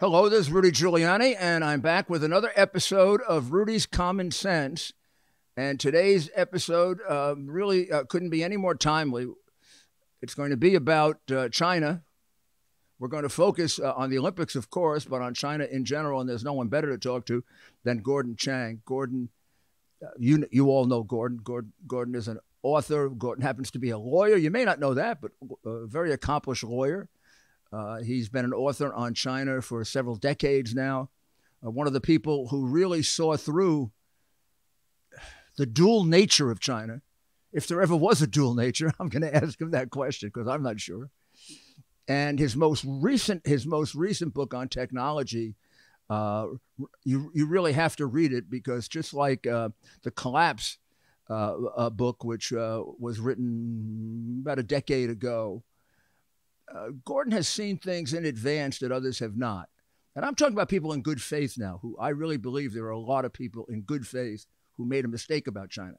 Hello, this is Rudy Giuliani, and I'm back with another episode of Rudy's Common Sense. And today's episode really couldn't be any more timely. It's going to be about China. We're going to focus on the Olympics, of course, but on China in general, and there's no one better to talk to than Gordon Chang. Gordon, you all know Gordon. Gordon is an author. Gordon happens to be a lawyer. You may not know that, but a very accomplished lawyer. He's been an author on China for several decades now. One of the people who really saw through the dual nature of China. If there ever was a dual nature, I'm going to ask him that question because I'm not sure. And his most recent book on technology, you really have to read it because just like the Collapse book, which was written about a decade ago, Gordon has seen things in advance that others have not. And I'm talking about people in good faith now, who I really believe there are a lot of people in good faith who made a mistake about China.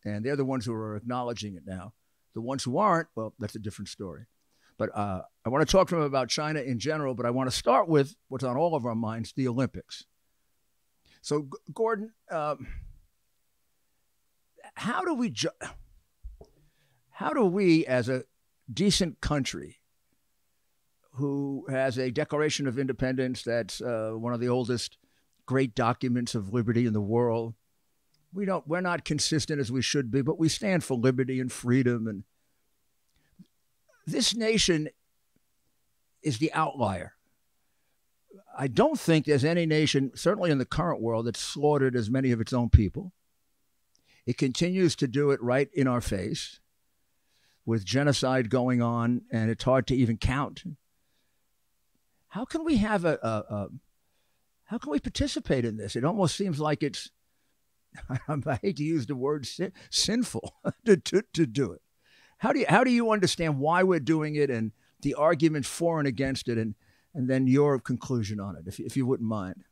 And they're the ones who are acknowledging it now. The ones who aren't, well, that's a different story. But I want to talk to him about China in general, but I want to start with what's on all of our minds, the Olympics. So, Gordon, how do we as a decent country who has a Declaration of Independence that's one of the oldest great documents of liberty in the world. We're not consistent as we should be, but we stand for liberty and freedom. And this nation is the outlier. I don't think there's any nation, certainly in the current world, that's slaughtered as many of its own people. It continues to do it right in our face with genocide going on, and it's hard to even count. How can we have how can we participate in this? It almost seems like it's, I hate to use the word sinful to do it. How do you understand why we're doing it and the argument for and against it, and then your conclusion on it, if you wouldn't mind?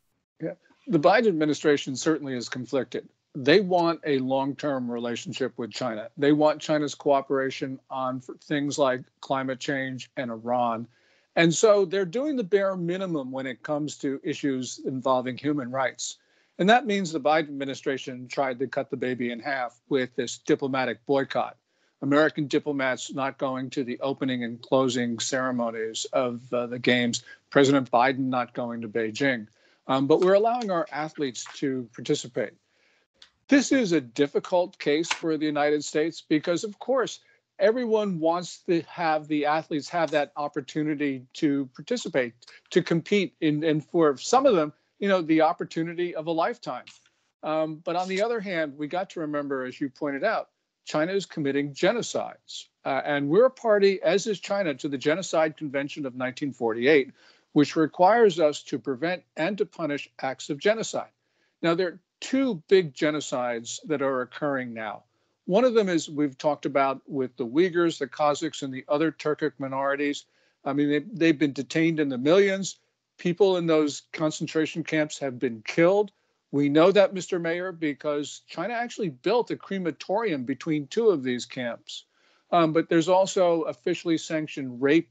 Yeah, the Biden administration certainly is conflicted. They want a long-term relationship with China. They want China's cooperation on things like climate change and Iran. And so they're doing the bare minimum when it comes to issues involving human rights. And that means the Biden administration tried to cut the baby in half with this diplomatic boycott. American diplomats not going to the opening and closing ceremonies of the games, President Biden not going to Beijing. But we're allowing our athletes to participate. This is a difficult case for the United States because, of course, everyone wants to have the athletes have that opportunity to participate, to compete, and for some of them, the opportunity of a lifetime. But on the other hand, we got to remember, as you pointed out, China is committing genocides. And we're a party, as is China, to the Genocide Convention of 1948, which requires us to prevent and to punish acts of genocide. Now, there are two big genocides that are occurring now. One of them is we've talked about with the Uyghurs, the Kazakhs, and the other Turkic minorities. I mean, they've been detained in the millions. People in those concentration camps have been killed. We know that, Mr. Mayor, because China actually built a crematorium between two of these camps. But there's also officially sanctioned rape,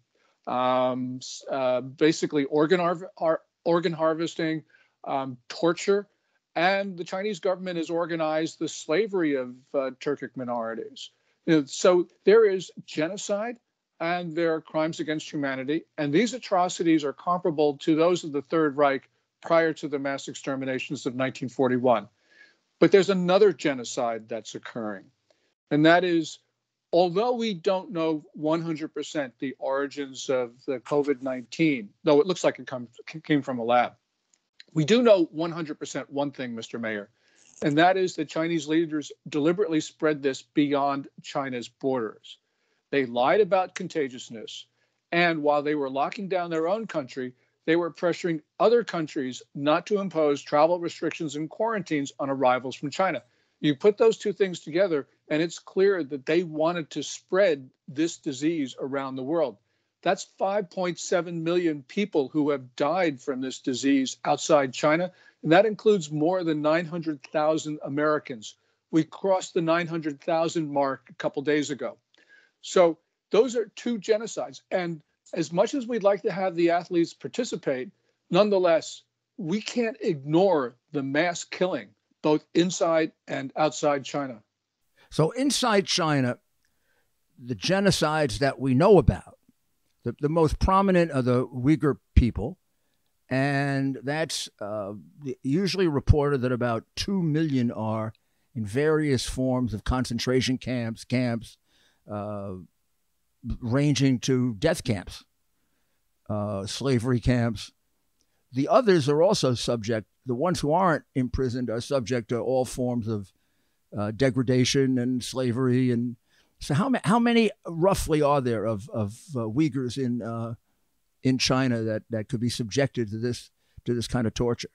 basically organ harvesting, torture. And the Chinese government has organized the slavery of Turkic minorities. So there is genocide and there are crimes against humanity. And these atrocities are comparable to those of the Third Reich prior to the mass exterminations of 1941. But there's another genocide that's occurring. And that is, although we don't know 100% the origins of the COVID-19, though it looks like it came from a lab, we do know 100% one thing, Mr. Mayor, and that is that Chinese leaders deliberately spread this beyond China's borders. They lied about contagiousness, and while they were locking down their own country, they were pressuring other countries not to impose travel restrictions and quarantines on arrivals from China. You put those two things together, and it's clear that they wanted to spread this disease around the world. That's 5.7 million people who have died from this disease outside China, and that includes more than 900,000 Americans. We crossed the 900,000 mark a couple days ago. So those are two genocides. And as much as we'd like to have the athletes participate, Nonetheless, we can't ignore the mass killing both inside and outside China. So inside China, the genocides that we know about, the most prominent are the Uyghur people, and that's usually reported that about 2 million are in various forms of concentration camps, ranging to death camps, slavery camps. The others are also subject, the ones who aren't imprisoned are subject to all forms of degradation and slavery. And so how many roughly are there of Uyghurs in China that could be subjected to this kind of torture?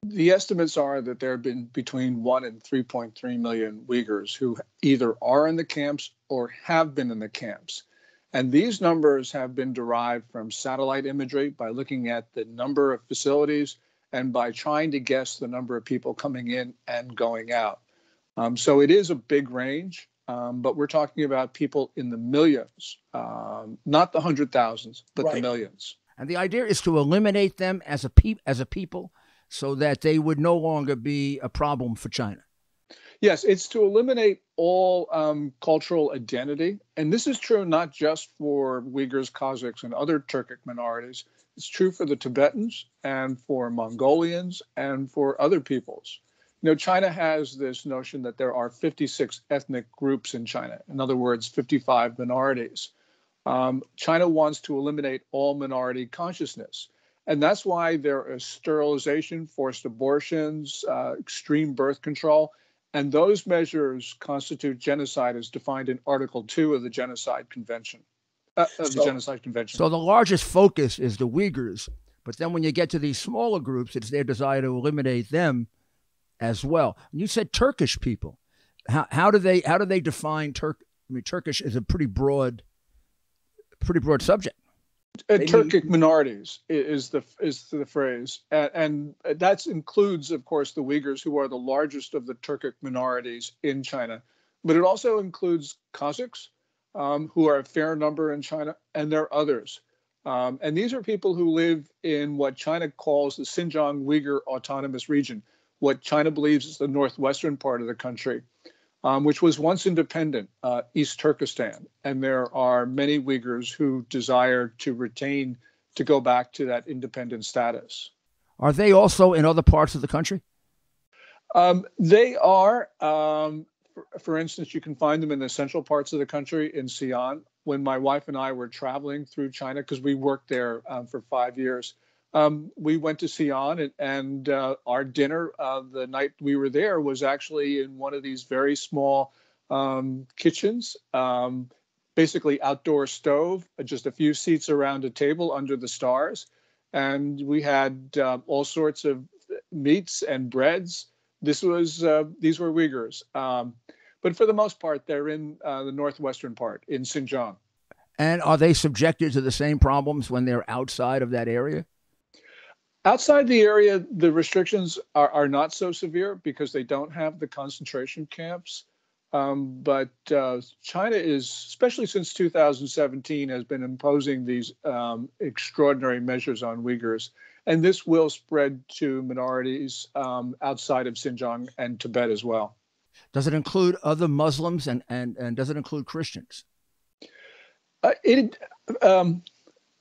The estimates are that there have been between 1 and 3.3 million Uyghurs who either are in the camps or have been in the camps. And these numbers have been derived from satellite imagery by looking at the number of facilities and by trying to guess the number of people coming in and going out. So it is a big range, but we're talking about people in the millions, not the 100,000s, but the millions. And the idea is to eliminate them as a people so that they would no longer be a problem for China. Yes, it's to eliminate all cultural identity. And this is true not just for Uyghurs, Kazakhs, and other Turkic minorities. It's true for the Tibetans and for Mongolians and for other peoples. You know, China has this notion that there are 56 ethnic groups in China. In other words, 55 minorities. China wants to eliminate all minority consciousness. And that's why there is sterilization, forced abortions, extreme birth control. And those measures constitute genocide as defined in Article 2 of the Genocide Convention. So the largest focus is the Uyghurs. But then when you get to these smaller groups, it's their desire to eliminate them as well. And you said Turkish people. How do they define Turkish? I mean, Turkish is a pretty broad subject. Turkic minorities is the phrase, and that includes, of course, the Uyghurs, who are the largest of the Turkic minorities in China, but it also includes Kazakhs, who are a fair number in China, and there are others. And these are people who live in what China calls the Xinjiang Uyghur Autonomous Region, what China believes is the northwestern part of the country, which was once independent, East Turkestan. And there are many Uyghurs who desire to go back to that independent status. Are they also in other parts of the country? They are. For instance, you can find them in the central parts of the country in Xi'an. When my wife and I were traveling through China, because we worked there for 5 years, we went to Xi'an, and our dinner the night we were there was actually in one of these very small kitchens, basically outdoor stove, just a few seats around a table under the stars. And we had all sorts of meats and breads. These were Uyghurs. But for the most part, they're in the northwestern part, in Xinjiang. And are they subjected to the same problems when they're outside of that area? Outside the area, the restrictions are not so severe because they don't have the concentration camps. But China is, especially since 2017, has been imposing these extraordinary measures on Uyghurs. And this will spread to minorities outside of Xinjiang and Tibet as well. Does it include other Muslims and does it include Christians?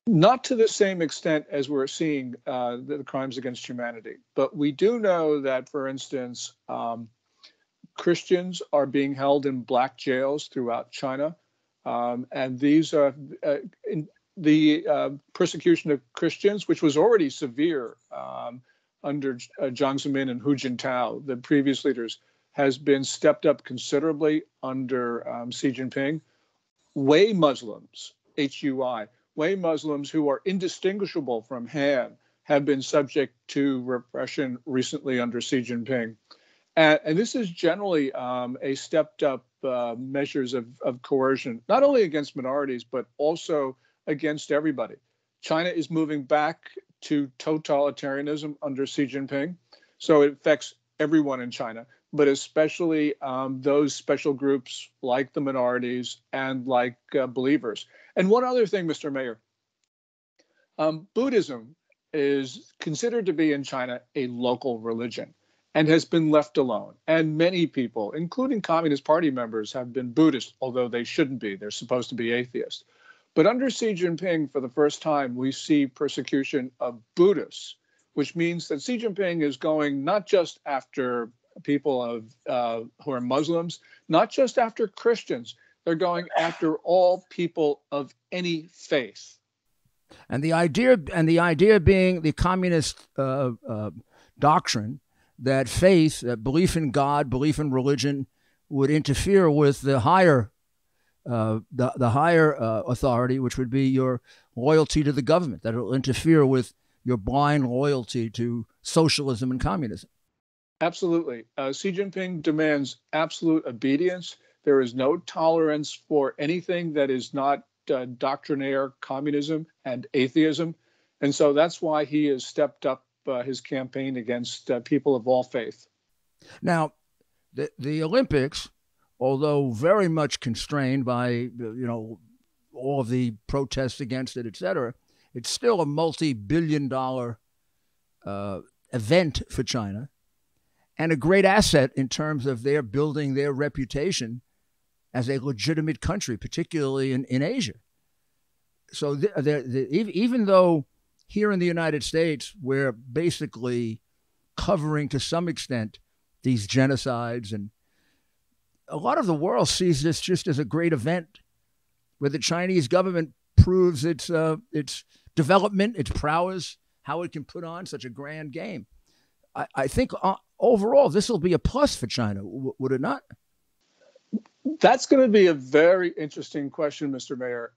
Not to the same extent as we're seeing the crimes against humanity. But we do know that, for instance, Christians are being held in black jails throughout China. And these are the persecution of Christians, which was already severe under Jiang Zemin and Hu Jintao, the previous leaders, has been stepped up considerably under Xi Jinping. Hui Muslims, Hui, Hui Muslims who are indistinguishable from Han have been subject to repression recently under Xi Jinping. And this is generally a stepped up measures of coercion, not only against minorities, but also against everybody. China is moving back to totalitarianism under Xi Jinping. So it affects everyone in China, but especially those special groups like the minorities and like believers. And one other thing, Mr. Mayor, Buddhism is considered to be in China a local religion and has been left alone. And many people, including Communist Party members, have been Buddhist, although they shouldn't be. They're supposed to be atheists. But under Xi Jinping, for the first time, we see persecution of Buddhists, which means that Xi Jinping is going not just after people who are Muslims, not just after Christians. They're going after all people of any faith. And the idea being the communist doctrine that faith, that belief in God, belief in religion, would interfere with the higher authority, which would be your loyalty to the government. That it will interfere with your blind loyalty to socialism and communism. Absolutely. Xi Jinping demands absolute obedience. There is no tolerance for anything that is not doctrinaire communism and atheism. And so that's why he has stepped up his campaign against people of all faith. Now, the Olympics, although very much constrained by, all of the protests against it, et cetera, it's still a multi-billion-dollar event for China and a great asset in terms of their building their reputation as a legitimate country, particularly in Asia. So even though here in the United States, we're basically covering to some extent these genocides, and a lot of the world sees this just as a great event where the Chinese government proves its development, its prowess, how it can put on such a grand game. I think overall, this will be a plus for China, would it not? That's going to be a very interesting question, Mr. Mayor.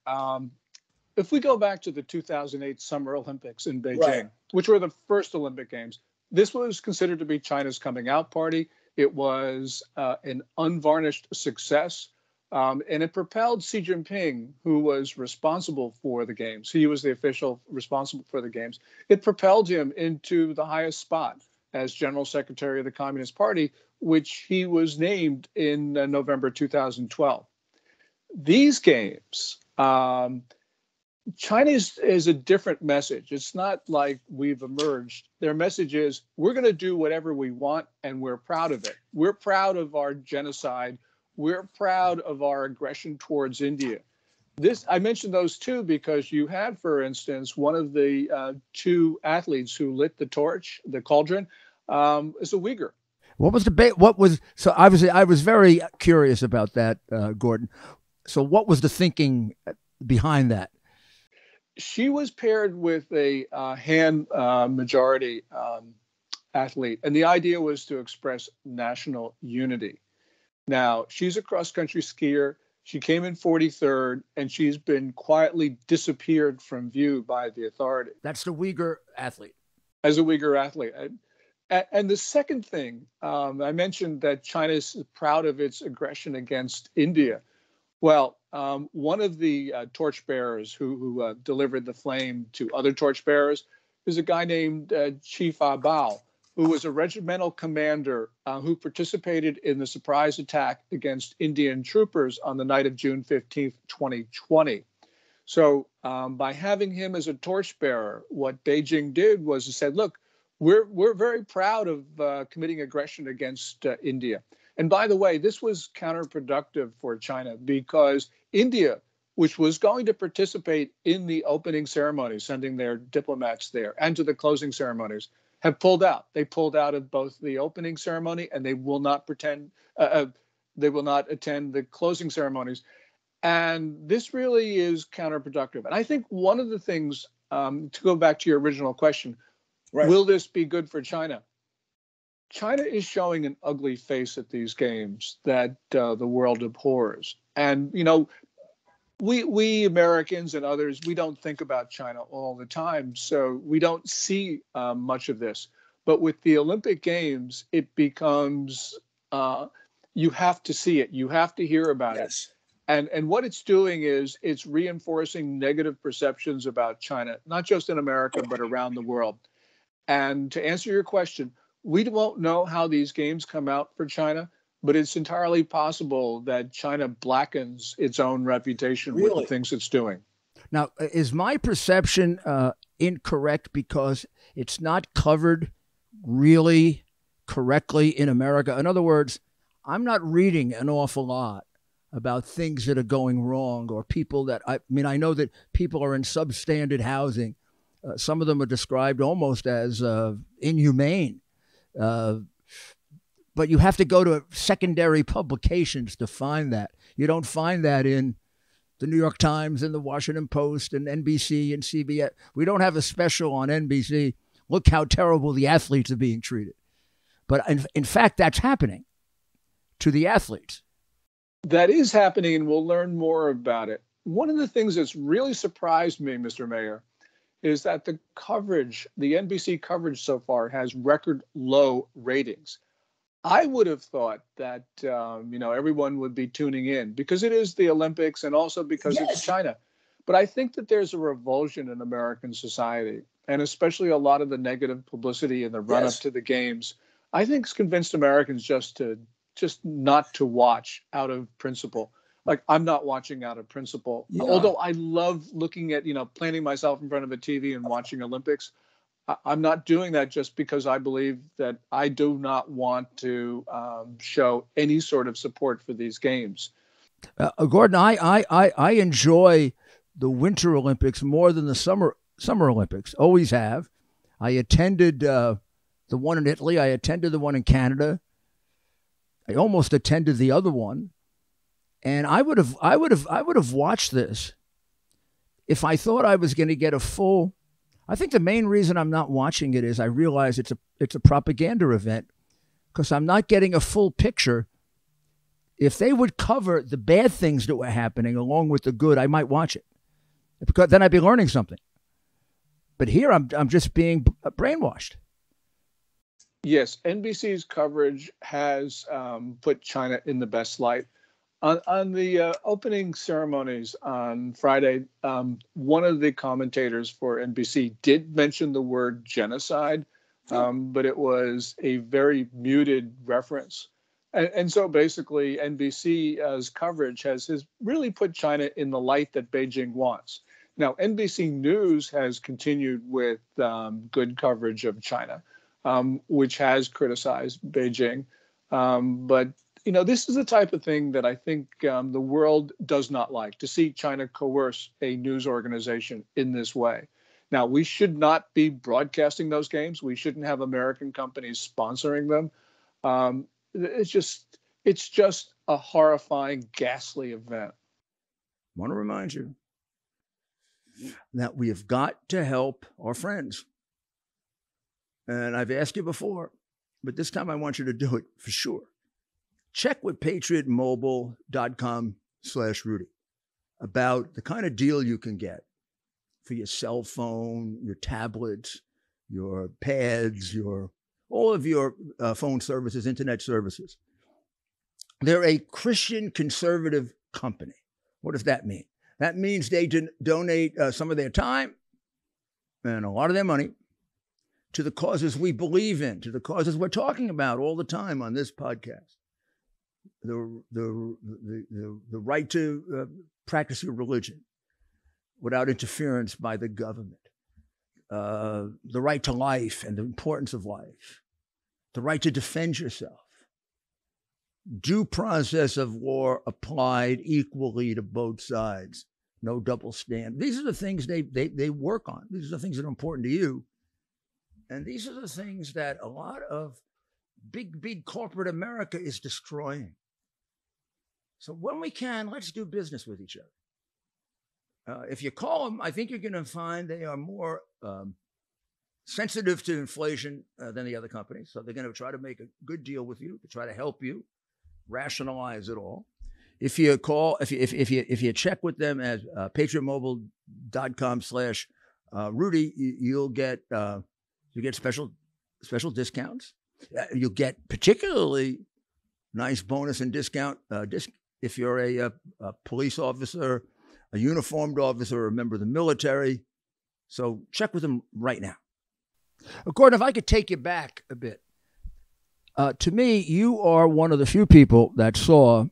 If we go back to the 2008 Summer Olympics in Beijing, right, which were the first Olympic Games, this was considered to be China's coming out party. It was an unvarnished success, and it propelled Xi Jinping, who was responsible for the Games. He was the official responsible for the Games. It propelled him into the highest spot as General Secretary of the Communist Party, which he was named in November 2012. These Games, China is a different message. It's not like we've emerged. Their message is, we're going to do whatever we want, and we're proud of it. We're proud of our genocide. We're proud of our aggression towards India. I mentioned those two because you had, for instance, one of the two athletes who lit the torch, the cauldron, is a Uyghur. What was the so obviously I was very curious about that, Gordon. So what was the thinking behind that? She was paired with a Han majority athlete, and the idea was to express national unity. Now, she's a cross-country skier. She came in 43rd, and she's been quietly disappeared from view by the authority. That's the Uyghur athlete. As a Uyghur athlete. And the second thing, I mentioned that China is proud of its aggression against India. Well, one of the torchbearers who delivered the flame to other torchbearers is a guy named Chief Bao, who was a regimental commander who participated in the surprise attack against Indian troopers on the night of June 15th, 2020. So by having him as a torchbearer, what Beijing did was to say, look, we're very proud of committing aggression against India. And by the way, this was counterproductive for China because India, which was going to participate in the opening ceremonies, sending their diplomats there, and to the closing ceremonies, have pulled out. They pulled out of both the opening ceremony, and they will not attend the closing ceremonies. And this really is counterproductive. And I think one of the things, to go back to your original question, right, will this be good for China? China is showing an ugly face at these games that the world abhors. And, we Americans and others, we don't think about China all the time, so we don't see much of this. But with the Olympic Games, it becomes, you have to see it. You have to hear about it. And what it's doing is it's reinforcing negative perceptions about China, not just in America, but around the world. And to answer your question, we won't know how these games come out for China, but it's entirely possible that China blackens its own reputation with the things it's doing. Now, is my perception incorrect because it's not covered really correctly in America? In other words, I'm not reading an awful lot about things that are going wrong or people that, I know that people are in substandard housing. Some of them are described almost as inhumane. But you have to go to secondary publications to find that. You don't find that in the New York Times and the Washington Post and NBC and CBS. We don't have a special on NBC. Look how terrible the athletes are being treated. But in fact, that's happening to the athletes. That is happening, and we'll learn more about it. One of the things that's really surprised me, Mr. Mayor, is that the NBC coverage so far has record low ratings. I would have thought that, everyone would be tuning in because it is the Olympics and also because it's China. But I think that there's a revulsion in American society, and especially a lot of the negative publicity in the run-up to the games, I think has convinced Americans just not to watch out of principle. Like, I'm not watching out of principle, although I love looking at, planting myself in front of a TV and watching Olympics. I'm not doing that just because I believe that I do not want to show any sort of support for these games. Gordon, I enjoy the Winter Olympics more than the Summer Olympics. Always have. I attended the one in Italy. I attended the one in Canada. I almost attended the other one, and I would have watched this if I thought I was going to get a full. I think the main reason I'm not watching it is I realize it's a propaganda event because I'm not getting a full picture. If they would cover the bad things that were happening along with the good, I might watch it because then I'd be learning something. But here I'm just being brainwashed. Yes, NBC's coverage has put China in the best light. On the opening ceremonies on Friday, one of the commentators for NBC did mention the word genocide, but it was a very muted reference. And so basically, NBC's coverage has really put China in the light that Beijing wants. Now, NBC News has continued with good coverage of China, which has criticized Beijing. But this is the type of thing that I think the world does not like, to see China coerce a news organization in this way. Now, we should not be broadcasting those games. We shouldn't have American companies sponsoring them. It's just a horrifying, ghastly event. I want to remind you that we have got to help our friends. And I've asked you before, but this time I want you to do it for sure. Check with patriotmobile.com/Rudy about the kind of deal you can get for your cell phone, your tablets, your pads, all of your phone services, internet services. They're a Christian conservative company. What does that mean? That means they donate some of their time and a lot of their money to the causes we believe in, to the causes we're talking about all the time on this podcast. The right to practice your religion without interference by the government, the right to life and the importance of life, the right to defend yourself, due process of law applied equally to both sides, no double standard. These are the things they work on. These are the things that are important to you. And these are the things that a lot of big corporate America is destroying. So when we can, let's do business with each other. If you call them, I think you're going to find they are more sensitive to inflation than the other companies. So they're going to try to make a good deal with you, to try to help you rationalize it all. If you check with them at patriotmobile.com/Rudy, you'll get special discounts. You'll get particularly nice bonus and discount if you're a police officer, a uniformed officer, or a member of the military. So check with them right now. Gordon, if I could take you back a bit. To me, you are one of the few people that saw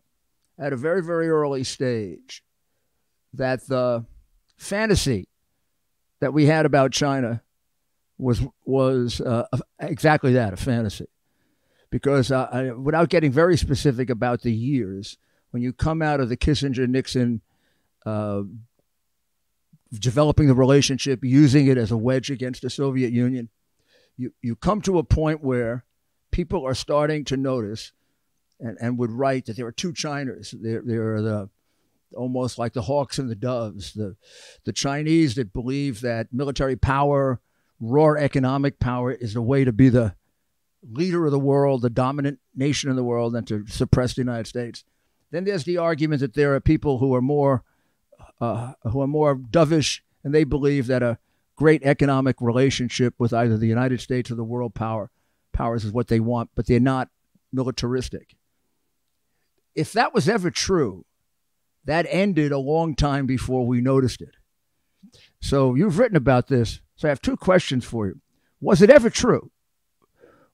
at a very, very early stage that the fantasy that we had about China was exactly that, a fantasy. Because without getting very specific about the years, when you come out of the Kissinger-Nixon developing the relationship, using it as a wedge against the Soviet Union, you come to a point where people are starting to notice and would write that there are two Chinas. There are almost like the hawks and the doves. The Chinese that believe that military power, raw economic power is the way to be the leader of the world, the dominant nation in the world, and to suppress the United States. Then there's the argument that there are people who are more dovish, and they believe that a great economic relationship with either the United States or the world powers is what they want, but they're not militaristic. If that was ever true, that ended a long time before we noticed it. So you've written about this. So I have two questions for you. Was it ever true?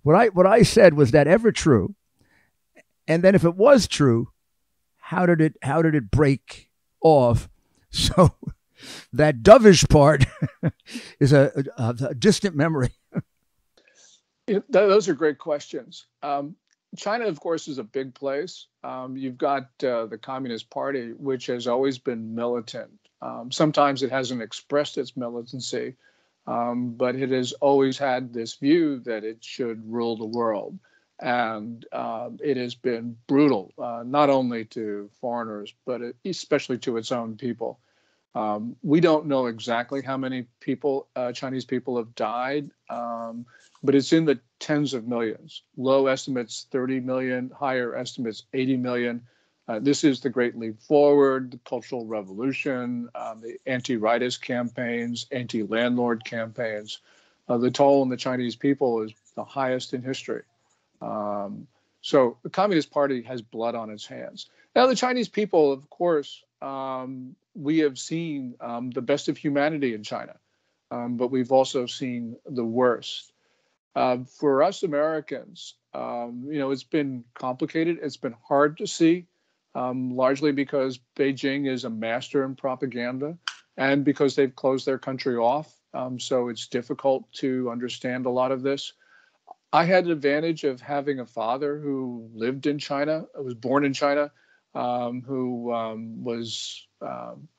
What I said, was that ever true? And then if it was true, how did it break off? So that dovish part is a distant memory. Those are great questions. China, of course, is a big place. You've got the Communist Party, which has always been militant. Sometimes it hasn't expressed its militancy, but it has always had this view that it should rule the world. And it has been brutal, not only to foreigners, but especially to its own people. We don't know exactly how many people, Chinese people, have died, but it's in the tens of millions. Low estimates, 30 million, higher estimates, 80 million. This is the Great Leap Forward, the Cultural Revolution, the anti-rightist campaigns, anti-landlord campaigns. The toll on the Chinese people is the highest in history. So the Communist Party has blood on its hands. Now, the Chinese people, of course, we have seen the best of humanity in China, but we've also seen the worst. For us Americans, it's been complicated. It's been hard to see, largely because Beijing is a master in propaganda and because they've closed their country off. So it's difficult to understand a lot of this. I had the advantage of having a father who lived in China, was born in China, who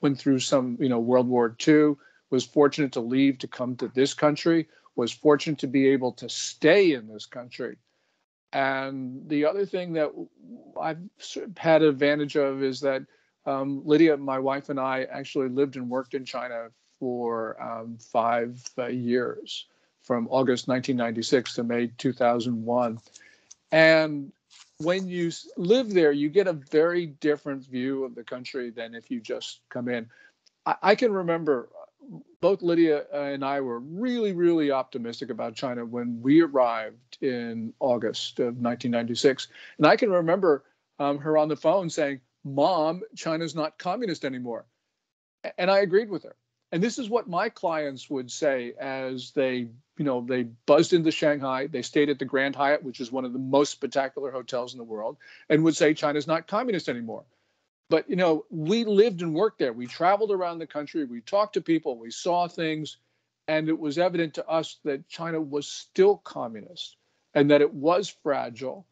went through some, World War II, was fortunate to leave to come to this country, was fortunate to be able to stay in this country. And the other thing that I've had advantage of is that Lydia, my wife, and I actually lived and worked in China for 5 years, from August 1996 to May 2001. And when you live there, you get a very different view of the country than if you just come in. I can remember both Lydia and I were really, really optimistic about China when we arrived in August of 1996. And I can remember her on the phone saying, "Mom, China's not communist anymore." And I agreed with her. And this is what my clients would say as they buzzed into Shanghai. They stayed at the Grand Hyatt, which is one of the most spectacular hotels in the world, and would say China's not communist anymore. But, we lived and worked there. We traveled around the country. We talked to people. We saw things. And it was evident to us that China was still communist and that it was fragile.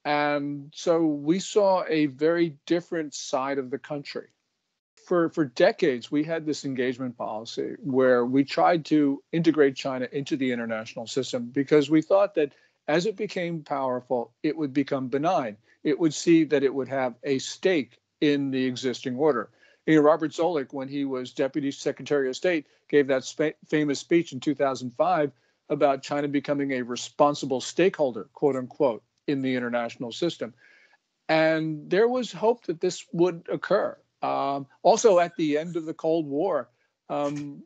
And so we saw a very different side of the country. For decades, we had this engagement policy where we tried to integrate China into the international system because we thought that as it became powerful, it would become benign. It would see that it would have a stake in the existing order. Robert Zoellick, when he was Deputy Secretary of State, gave that famous speech in 2005 about China becoming a responsible stakeholder, quote unquote, in the international system. And there was hope that this would occur. Also, at the end of the Cold War,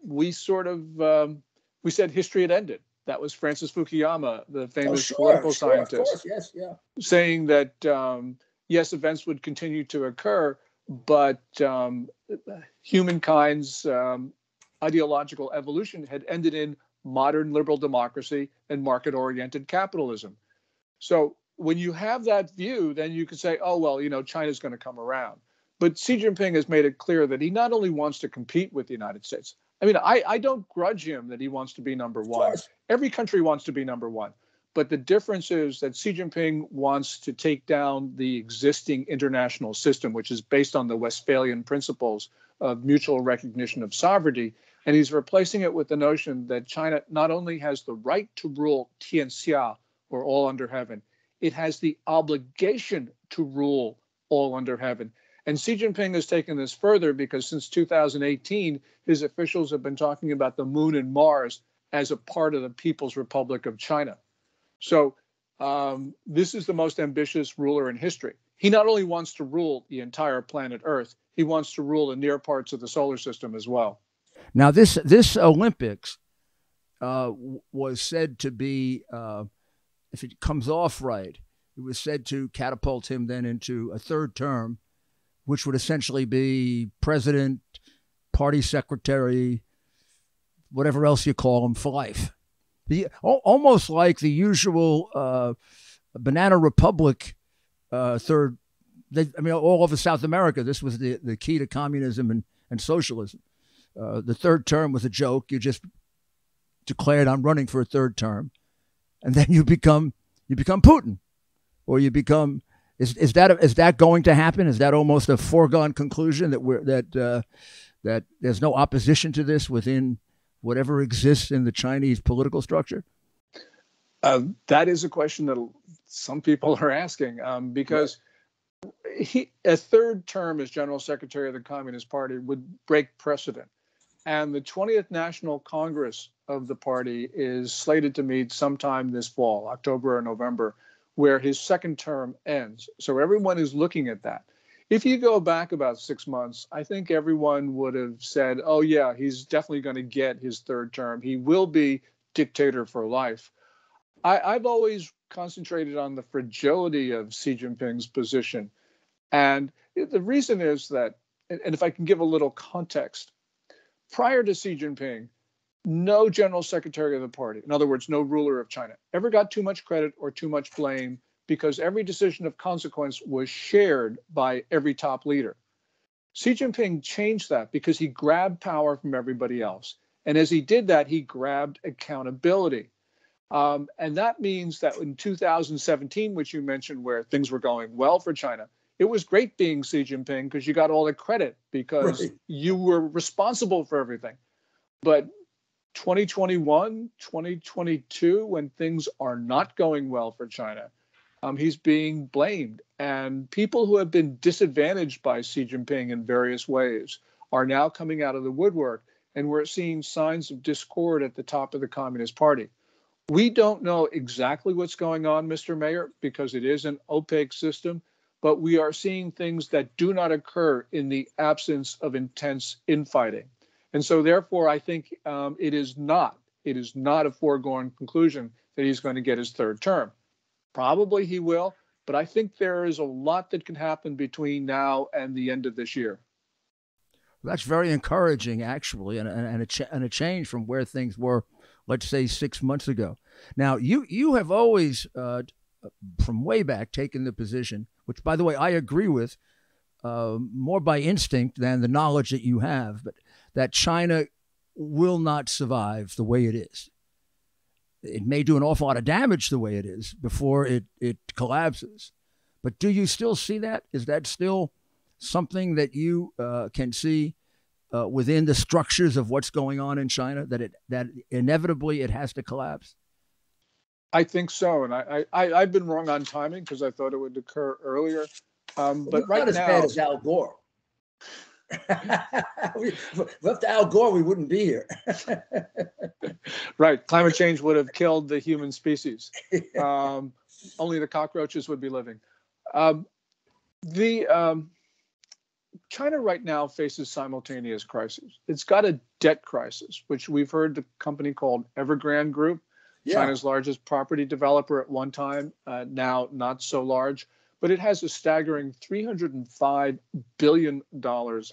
we said history had ended. That was Francis Fukuyama, the famous political scientist, yes, yeah, saying that yes, events would continue to occur, but humankind's ideological evolution had ended in modern liberal democracy and market-oriented capitalism. So when you have that view, then you could say, oh, well, China's going to come around. But Xi Jinping has made it clear that he not only wants to compete with the United States. I mean, I don't grudge him that he wants to be number one. Every country wants to be number one. But the difference is that Xi Jinping wants to take down the existing international system, which is based on the Westphalian principles of mutual recognition of sovereignty. And he's replacing it with the notion that China not only has the right to rule Tianxia, or all under heaven, it has the obligation to rule all under heaven. And Xi Jinping has taken this further because since 2018, his officials have been talking about the moon and Mars as a part of the People's Republic of China. So this is the most ambitious ruler in history. He not only wants to rule the entire planet Earth, he wants to rule the near parts of the solar system as well. Now, this Olympics was said to be, if it comes off right, it was said to catapult him then into a third term, which would essentially be president, party secretary, whatever else you call him, for life. Almost like the usual Banana Republic third. All over South America, this was the key to communism and socialism. The third term was a joke. You just declared, I'm running for a third term. And then you become Putin, or you become. Is that going to happen? Is that almost a foregone conclusion that that there's no opposition to this within whatever exists in the Chinese political structure? That is a question that some people are asking because a third term as general secretary of the Communist Party would break precedent. And the 20th National Congress of the party is slated to meet sometime this fall, October or November, where his second term ends. So everyone is looking at that. If you go back about 6 months, I think everyone would have said, oh, yeah, he's definitely going to get his third term. He will be dictator for life. I've always concentrated on the fragility of Xi Jinping's position. And the reason is that, and if I can give a little context, prior to Xi Jinping, no general secretary of the party, in other words, no ruler of China, ever got too much credit or too much blame because every decision of consequence was shared by every top leader. Xi Jinping changed that because he grabbed power from everybody else. And as he did that, he grabbed accountability. And that means that in 2017, which you mentioned, where things were going well for China, it was great being Xi Jinping because you got all the credit because you were responsible for everything. But 2021, 2022, when things are not going well for China, he's being blamed. And people who have been disadvantaged by Xi Jinping in various ways are now coming out of the woodwork. And we're seeing signs of discord at the top of the Communist Party. We don't know exactly what's going on, Mr. Mayor, because it is an opaque system. But we are seeing things that do not occur in the absence of intense infighting. And so, therefore, I think it is not a foregone conclusion that he's going to get his third term. Probably he will, but I think there is a lot that can happen between now and the end of this year. That's very encouraging, actually, and a change from where things were, let's say, 6 months ago. Now, you have always, from way back, taken the position, which, by the way, I agree with, more by instinct than the knowledge that you have, but that China will not survive the way it is. It may do an awful lot of damage the way it is before it collapses. But do you still see that? Is that still something that you can see within the structures of what's going on in China, that inevitably it has to collapse? I think so. And I've been wrong on timing because I thought it would occur earlier. But right now, not as bad as Al Gore. Without Al Gore, we wouldn't be here. Right. Climate change would have killed the human species. Only the cockroaches would be living. China right now faces simultaneous crises. It's got a debt crisis, which we've heard the company called Evergrande Group, China's largest property developer at one time, now not so large. But it has a staggering $305 billion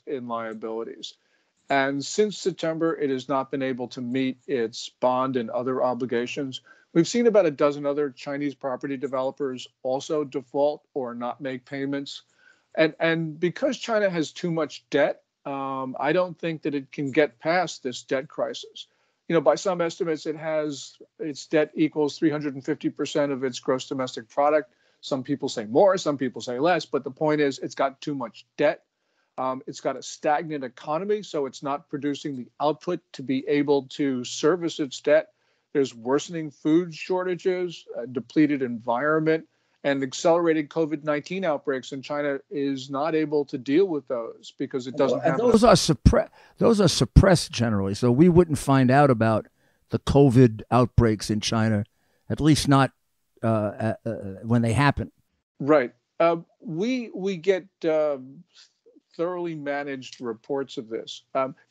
in liabilities. And since September, it has not been able to meet its bond and other obligations. We've seen about a dozen other Chinese property developers also default or not make payments. And because China has too much debt, I don't think that it can get past this debt crisis. By some estimates, its debt equals 350% of its gross domestic product. Some people say more, some people say less, but the point is it's got too much debt. It's got a stagnant economy, so it's not producing the output to be able to service its debt. There's worsening food shortages, a depleted environment, and accelerated COVID-19 outbreaks, and China is not able to deal with those because it doesn't have. Those are suppressed generally, so we wouldn't find out about the COVID outbreaks in China, at least not when they happen. Right. We get thoroughly managed reports of this.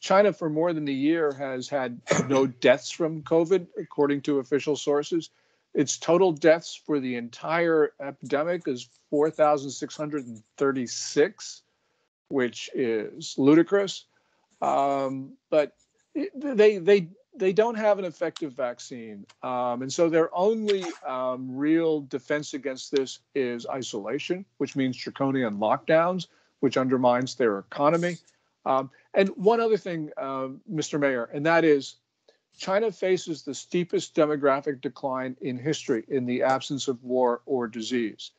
China, for more than a year, has had no deaths from COVID, according to official sources. Its total deaths for the entire epidemic is 4,636, which is ludicrous. But they don't have an effective vaccine. And so their only real defense against this is isolation, which means draconian lockdowns, which undermines their economy. And one other thing, Mr. Mayor, and that is China faces the steepest demographic decline in history in the absence of war or disease.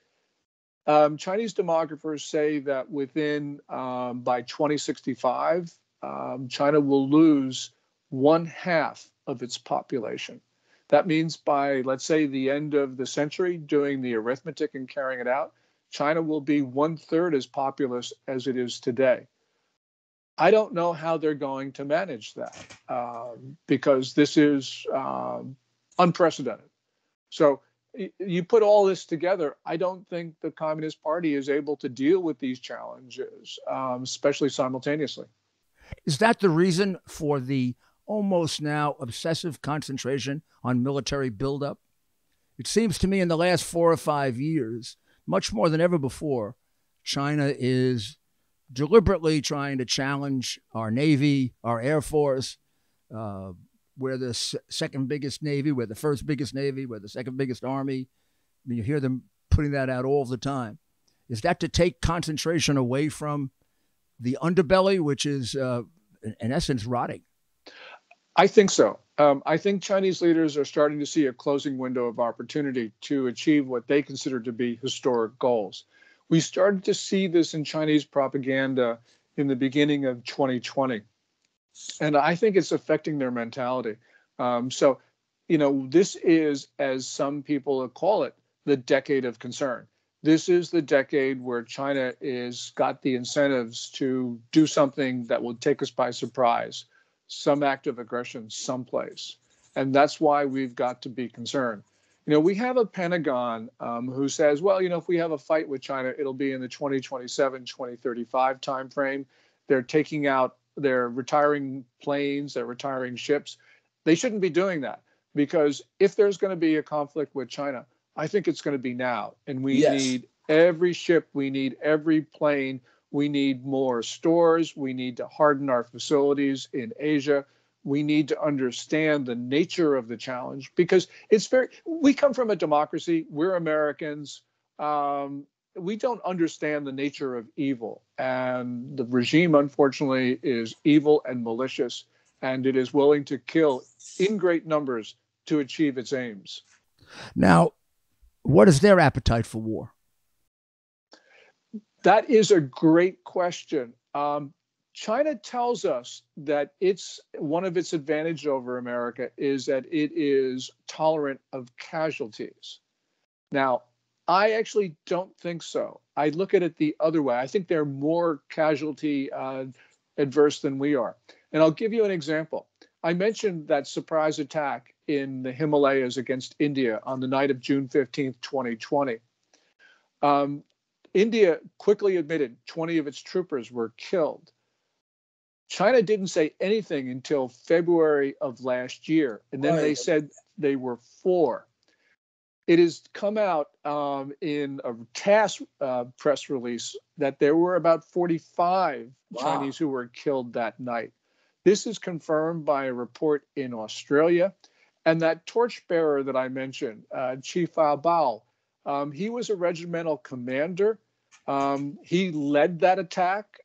Chinese demographers say that by 2065, China will lose 1/2 of its population. That means by, let's say, the end of the century, doing the arithmetic and carrying it out, China will be 1/3 as populous as it is today. I don't know how they're going to manage that because this is unprecedented. So you put all this together, I don't think the Communist Party is able to deal with these challenges, especially simultaneously. Is that the reason for the almost now obsessive concentration on military buildup? It seems to me in the last 4 or 5 years, much more than ever before, China is deliberately trying to challenge our Navy, our Air Force. We're the second biggest Navy, we're the first biggest Navy, we're the second biggest Army. I mean, you hear them putting that out all the time. Is that to take concentration away from the underbelly, which is, in essence, rotting? I think so. I think Chinese leaders are starting to see a closing window of opportunity to achieve what they consider to be historic goals. We started to see this in Chinese propaganda in the beginning of 2020. And I think it's affecting their mentality. So, this is, as some people call it, the decade of concern. This is the decade where China is got the incentives to do something that will take us by surprise, some act of aggression someplace. And that's why we've got to be concerned. We have a Pentagon who says, well, if we have a fight with China, it'll be in the 2027, 2035 timeframe. They're retiring planes, they're retiring ships. They shouldn't be doing that because if there's going to be a conflict with China, I think it's going to be now. And we need every ship, we need every plane, we need more stores, we need to harden our facilities in Asia. We need to understand the nature of the challenge because we come from a democracy. We're Americans. We don't understand the nature of evil. And the regime, unfortunately, is evil and malicious, and it is willing to kill in great numbers to achieve its aims. Now, what is their appetite for war? That is a great question. China tells us that one of its advantages over America is that it is tolerant of casualties. Now, I actually don't think so. I look at it the other way. I think they're more casualty adverse than we are. And I'll give you an example. I mentioned that surprise attack in the Himalayas against India on the night of June 15th, 2020. India quickly admitted 20 of its troopers were killed. China didn't say anything until February of last year, and then they said they were 4. It has come out in a TASS press release that there were about 45 Chinese who were killed that night. This is confirmed by a report in Australia. And that torchbearer that I mentioned, Chief Bao, he was a regimental commander. He led that attack.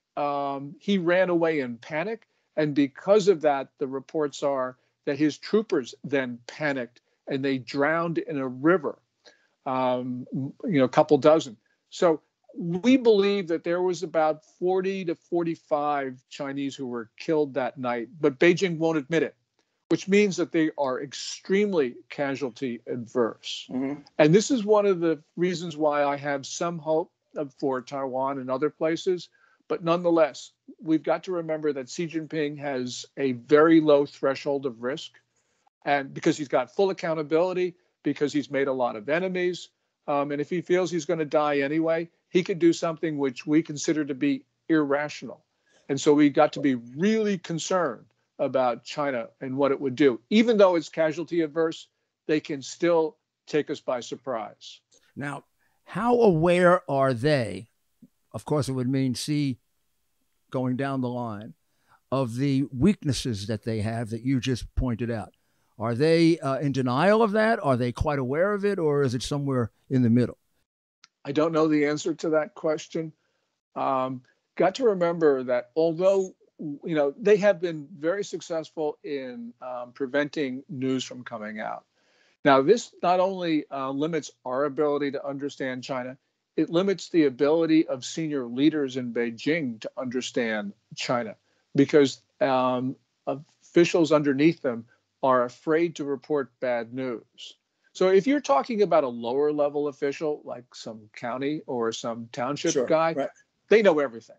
he ran away in panic. And because of that, the reports are that his troopers then panicked and they drowned in a river, a couple dozen. So we believe that there was about 40 to 45 Chinese who were killed that night, but Beijing won't admit it, which means that they are extremely casualty adverse. Mm-hmm. And this is one of the reasons why I have some hope for Taiwan and other places. But nonetheless, we've got to remember that Xi Jinping has a very low threshold of risk, and because he's got full accountability, because he's made a lot of enemies. And if he feels he's going to die anyway, he could do something which we consider to be irrational. And so we got to be really concerned about China and what it would do. Even though it's casualty averse, they can still take us by surprise. Now, how aware are they? Of course, it would mean Xi going down the line of the weaknesses that they have that you just pointed out. Are they in denial of that? Are they quite aware of it? Or is it somewhere in the middle? I don't know the answer to that question. Got to remember that although, they have been very successful in preventing news from coming out. Now, this not only limits our ability to understand China, it limits the ability of senior leaders in Beijing to understand China, because officials underneath them are afraid to report bad news. So if you're talking about a lower level official, like some county or some township guy, right, they know everything.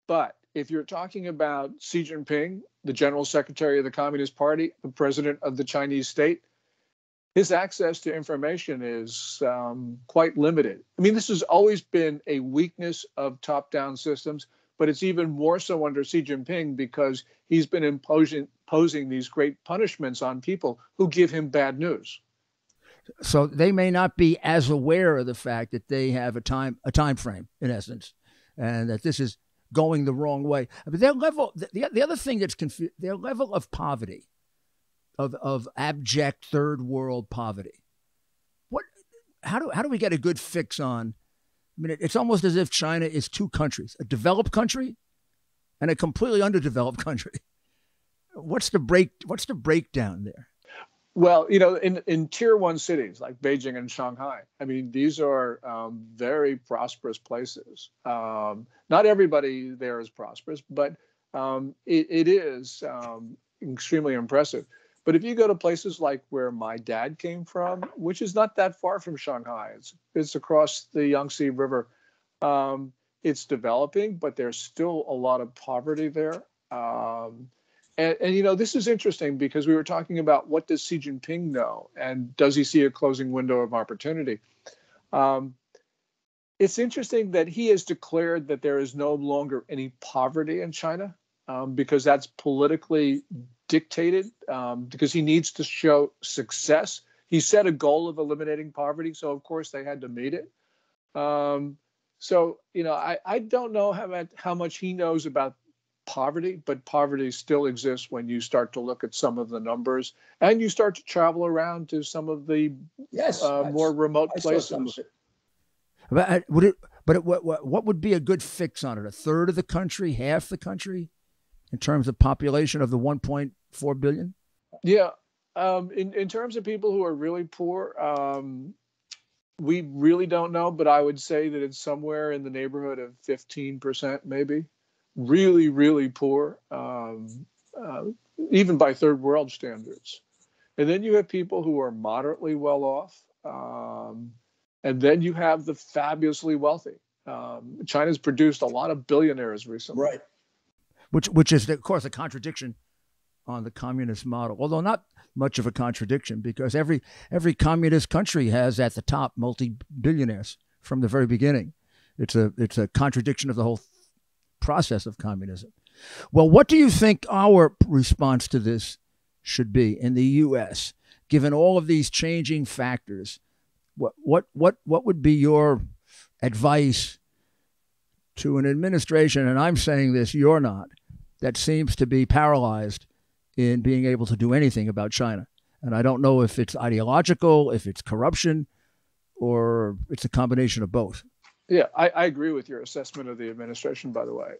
But if you're talking about Xi Jinping, the general secretary of the Communist Party, the president of the Chinese state, his access to information is quite limited. I mean, this has always been a weakness of top-down systems, but it's even more so under Xi Jinping because he's been imposing these great punishments on people who give him bad news. So they may not be as aware of the fact that they have a time frame, in essence, and that this is going the wrong way. But their level, the other thing that's their level of poverty, of abject third world poverty. How do we get a good fix on? I mean, it's almost as if China is two countries: a developed country and a completely underdeveloped country. What's the breakdown there? Well, in tier one cities like Beijing and Shanghai, I mean, these are very prosperous places. Not everybody there is prosperous, but it is extremely impressive. But if you go to places like where my dad came from, which is not that far from Shanghai, it's across the Yangtze River, it's developing, but there's still a lot of poverty there. And this is interesting because we were talking about what does Xi Jinping know and does he see a closing window of opportunity? It's interesting that he has declared that there is no longer any poverty in China because that's politically dictated because he needs to show success. He set a goal of eliminating poverty, so of course they had to meet it. So I don't know how much he knows about poverty, but poverty still exists when you start to look at some of the numbers and you start to travel around to some of the more remote places. But what would be a good fix on it? A third of the country, half the country, in terms of population of the 1.4 billion? Yeah, in terms of people who are really poor, we really don't know. But I would say that it's somewhere in the neighborhood of 15%, maybe. Really, really poor, even by third world standards. And then you have people who are moderately well off. And then you have the fabulously wealthy. China's produced a lot of billionaires recently. Right. Which is, of course, a contradiction on the communist model, although not much of a contradiction because every communist country has at the top multi-billionaires from the very beginning. It's a contradiction of the whole process of communism. Well, what do you think our response to this should be in the U.S., given all of these changing factors? What would be your advice to an administration, and I'm saying this, you're not, that seems to be paralyzed in being able to do anything about China? And I don't know if it's ideological, if it's corruption, or it's a combination of both. Yeah, I agree with your assessment of the administration, by the way.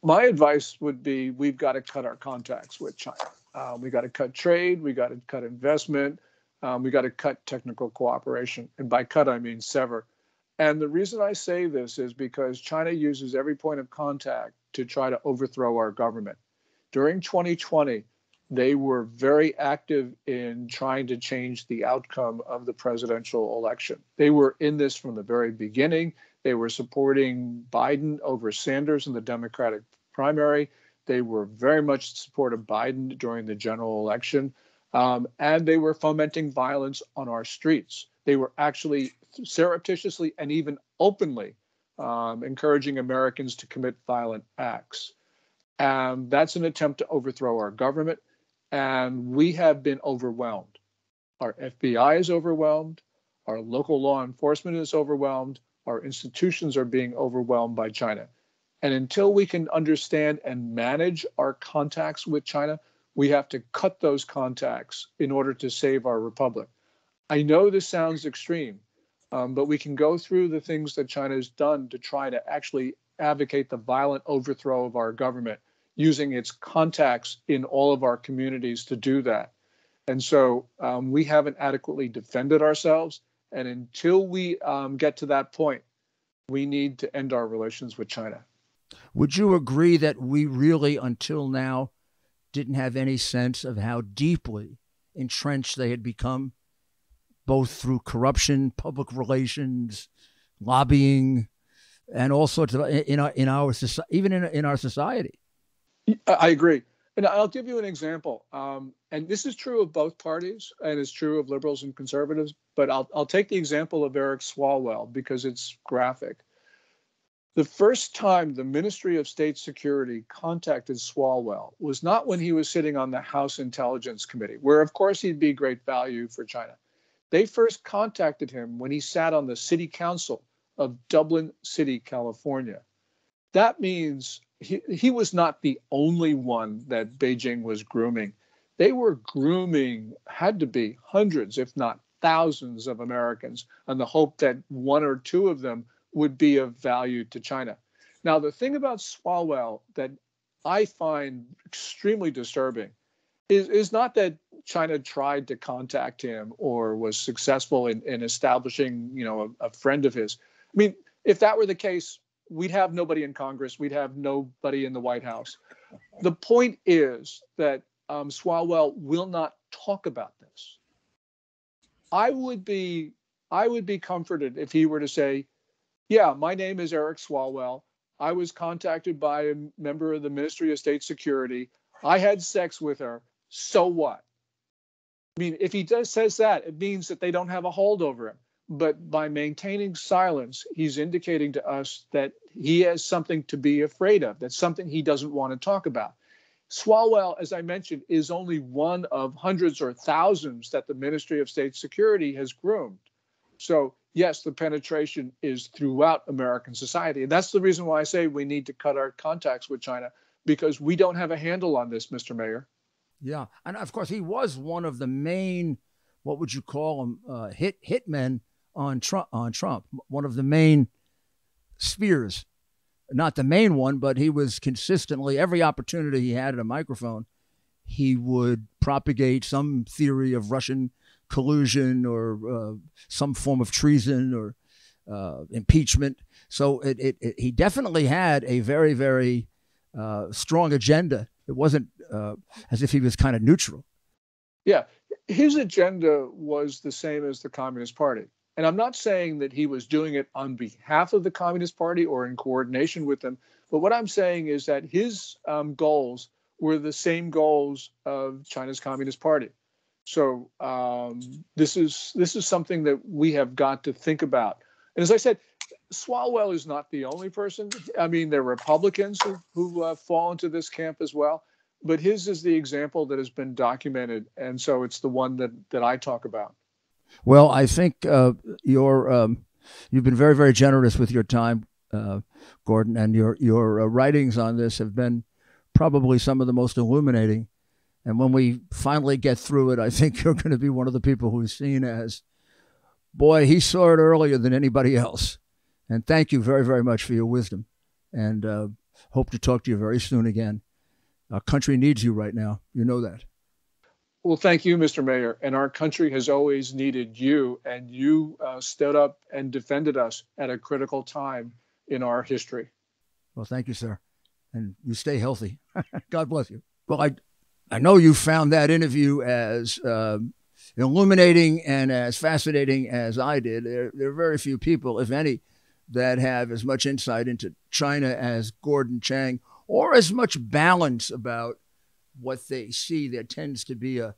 My advice would be we've got to cut our contacts with China. We got to cut trade. We got to cut investment. We got to cut technical cooperation. And by cut, I mean sever. And the reason I say this is because China uses every point of contact to try to overthrow our government. During 2020, they were very active in trying to change the outcome of the presidential election. They were in this from the very beginning. They were supporting Biden over Sanders in the Democratic primary. They were very much supportive Biden during the general election. And they were fomenting violence on our streets. They were actually surreptitiously and even openly encouraging Americans to commit violent acts. And that's an attempt to overthrow our government. And we have been overwhelmed. Our FBI is overwhelmed. Our local law enforcement is overwhelmed. Our institutions are being overwhelmed by China. And until we can understand and manage our contacts with China, we have to cut those contacts in order to save our republic. I know this sounds extreme, but we can go through the things that China has done to try to actually advocate the violent overthrow of our government, using its contacts in all of our communities to do that. And so we haven't adequately defended ourselves. And until we get to that point, we need to end our relations with China. Would you agree that we really, until now, didn't have any sense of how deeply entrenched they had become, both through corruption, public relations, lobbying, and all sorts of in our society? I agree. And I'll give you an example. And this is true of both parties, and it's true of liberals and conservatives. But I'll take the example of Eric Swalwell because it's graphic. The first time the Ministry of State Security contacted Swalwell was not when he was sitting on the House Intelligence Committee, where, of course, he'd be great value for China. They first contacted him when he sat on the City Council of Dublin City, California. That means he was not the only one that Beijing was grooming. They were grooming, had to be hundreds, if not thousands of Americans, on the hope that one or two of them would be of value to China. Now, the thing about Swalwell that I find extremely disturbing is not that China tried to contact him or was successful in establishing, a friend of his. I mean, if that were the case, we'd have nobody in Congress. We'd have nobody in the White House. The point is that Swalwell will not talk about this. I would be comforted if he were to say, yeah, my name is Eric Swalwell. I was contacted by a member of the Ministry of State Security. I had sex with her. So what? I mean, if he says that, it means that they don't have a hold over him. But by maintaining silence, he's indicating to us that he has something to be afraid of. That's something he doesn't want to talk about. Swalwell, as I mentioned, is only one of hundreds or thousands that the Ministry of State Security has groomed. So, yes, the penetration is throughout American society. And that's the reason why I say we need to cut our contacts with China, because we don't have a handle on this, Mr. Mayor. Yeah. And of course, he was one of the main, what would you call them, hitmen on Trump, one of the main spears. Not the main one, but he was consistently, every opportunity he had at a microphone, he would propagate some theory of Russian collusion or some form of treason or impeachment. So he definitely had a very, very strong agenda. It wasn't as if he was kind of neutral. Yeah, his agenda was the same as the Communist Party. And I'm not saying that he was doing it on behalf of the Communist Party or in coordination with them. But what I'm saying is that his goals were the same goals of China's Communist Party. So this is something that we have got to think about. And as I said, Swalwell is not the only person. I mean, there are Republicans who fall into this camp as well. But his is the example that has been documented. And so it's the one that I talk about. Well, I think you've been very, very generous with your time, Gordon, and your writings on this have been probably some of the most illuminating. And when we finally get through it, I think you're going to be one of the people who's seen as boy, he saw it earlier than anybody else. And thank you very, very much for your wisdom. And hope to talk to you very soon again. Our country needs you right now. You know that. Well, thank you, Mr. Mayor. And our country has always needed you, and you stood up and defended us at a critical time in our history. Well, thank you, sir. And you stay healthy. God bless you. Well, I know you found that interview as illuminating and as fascinating as I did. There are very few people, if any, that have as much insight into China as Gordon Chang, or as much balance about what they see. There tends to be an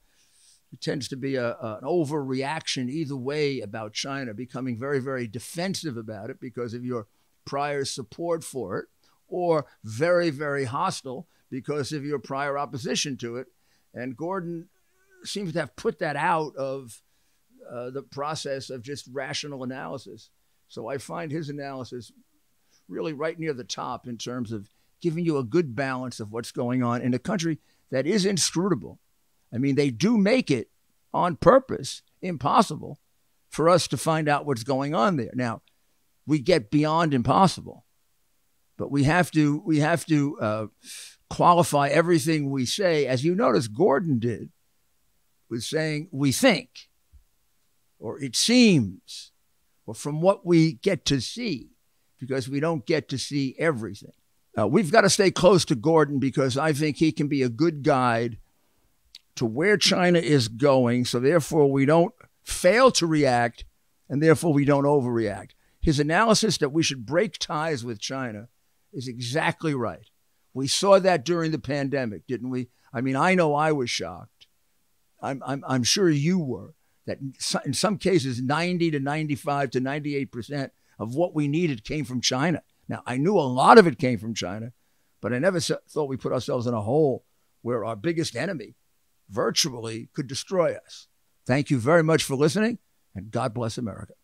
overreaction either way about China, becoming very, very defensive about it because of your prior support for it, or very, very hostile because of your prior opposition to it. And Gordon seems to have put that out of the process of just rational analysis. So I find his analysis really right near the top in terms of giving you a good balance of what's going on in a country that is inscrutable. I mean, they do make it on purpose impossible for us to find out what's going on there. Now, we get beyond impossible, but we have to qualify everything we say, as you notice Gordon did, with saying we think, or it seems, or from what we get to see, because we don't get to see everything. We've got to stay close to Gordon because I think he can be a good guide to where China is going. So therefore, we don't fail to react, and therefore we don't overreact. His analysis that we should break ties with China is exactly right. We saw that during the pandemic, didn't we? I mean, I know I was shocked. I'm sure you were. That in some cases, 90 to 95 to 98% of what we needed came from China. Now, I knew a lot of it came from China, but I never thought we put ourselves in a hole where our biggest enemy virtually could destroy us. Thank you very much for listening, and God bless America.